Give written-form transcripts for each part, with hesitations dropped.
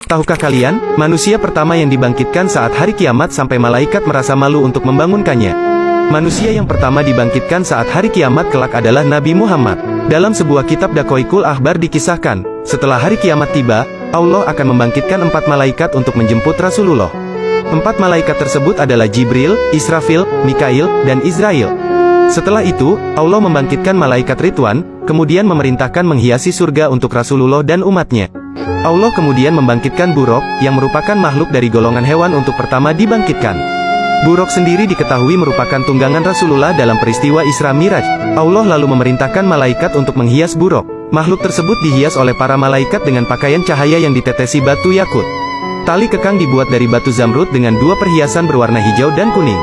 Tahukah kalian, manusia pertama yang dibangkitkan saat hari kiamat sampai malaikat merasa malu untuk membangunkannya? Manusia yang pertama dibangkitkan saat hari kiamat kelak adalah Nabi Muhammad. Dalam sebuah kitab Daqaiqul Akhbar dikisahkan, setelah hari kiamat tiba, Allah akan membangkitkan 4 malaikat untuk menjemput Rasulullah. 4 malaikat tersebut adalah Jibril, Israfil, Mikail, dan Israil. Setelah itu, Allah membangkitkan malaikat Ridwan, kemudian memerintahkan menghiasi surga untuk Rasulullah dan umatnya. Allah kemudian membangkitkan Buraq, yang merupakan makhluk dari golongan hewan untuk pertama dibangkitkan. Buraq sendiri diketahui merupakan tunggangan Rasulullah dalam peristiwa Isra Miraj. Allah lalu memerintahkan malaikat untuk menghias Buraq. Makhluk tersebut dihias oleh para malaikat dengan pakaian cahaya yang ditetesi batu yakut. Tali kekang dibuat dari batu zamrud dengan 2 perhiasan berwarna hijau dan kuning.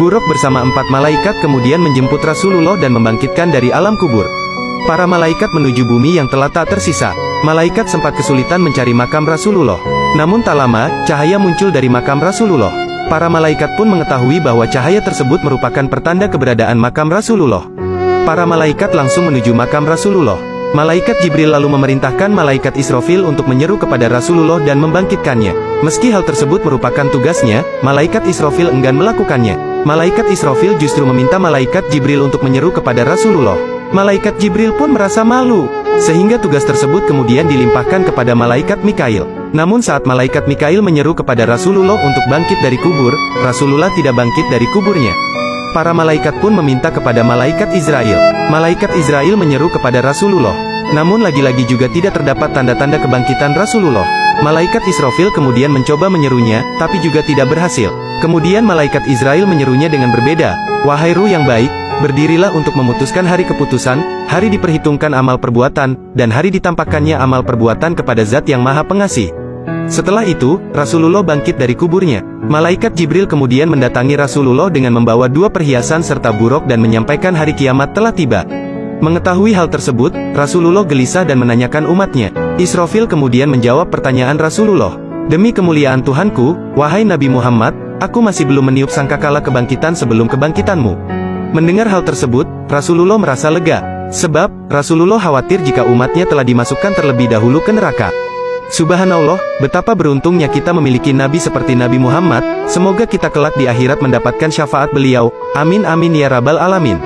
Buraq bersama 4 malaikat kemudian menjemput Rasulullah dan membangkitkan dari alam kubur. Para malaikat menuju bumi yang telah tak tersisa. Malaikat sempat kesulitan mencari makam Rasulullah. Namun tak lama, cahaya muncul dari makam Rasulullah. Para malaikat pun mengetahui bahwa cahaya tersebut merupakan pertanda keberadaan makam Rasulullah. Para malaikat langsung menuju makam Rasulullah. Malaikat Jibril lalu memerintahkan malaikat Israfil untuk menyeru kepada Rasulullah dan membangkitkannya. Meski hal tersebut merupakan tugasnya, malaikat Israfil enggan melakukannya. Malaikat Israfil justru meminta malaikat Jibril untuk menyeru kepada Rasulullah. Malaikat Jibril pun merasa malu, sehingga tugas tersebut kemudian dilimpahkan kepada malaikat Mikail. Namun saat malaikat Mikail menyeru kepada Rasulullah untuk bangkit dari kubur, Rasulullah tidak bangkit dari kuburnya. Para malaikat pun meminta kepada malaikat Israil. Malaikat Israil menyeru kepada Rasulullah. Namun lagi-lagi juga tidak terdapat tanda-tanda kebangkitan Rasulullah. Malaikat Israfil kemudian mencoba menyerunya, tapi juga tidak berhasil. Kemudian malaikat Israil menyerunya dengan berbeda. Wahai ruh yang baik, berdirilah untuk memutuskan hari keputusan, hari diperhitungkan amal perbuatan, dan hari ditampakkannya amal perbuatan kepada Zat yang Maha Pengasih. Setelah itu, Rasulullah bangkit dari kuburnya. Malaikat Jibril kemudian mendatangi Rasulullah dengan membawa 2 perhiasan serta Buraq dan menyampaikan hari kiamat telah tiba. Mengetahui hal tersebut, Rasulullah gelisah dan menanyakan umatnya. Israfil kemudian menjawab pertanyaan Rasulullah. Demi kemuliaan Tuhanku, wahai Nabi Muhammad, aku masih belum meniup sangkakala kebangkitan sebelum kebangkitanmu. Mendengar hal tersebut, Rasulullah merasa lega, sebab Rasulullah khawatir jika umatnya telah dimasukkan terlebih dahulu ke neraka. Subhanallah, betapa beruntungnya kita memiliki Nabi seperti Nabi Muhammad. Semoga kita kelak di akhirat mendapatkan syafaat beliau. Amin amin ya rabbal alamin.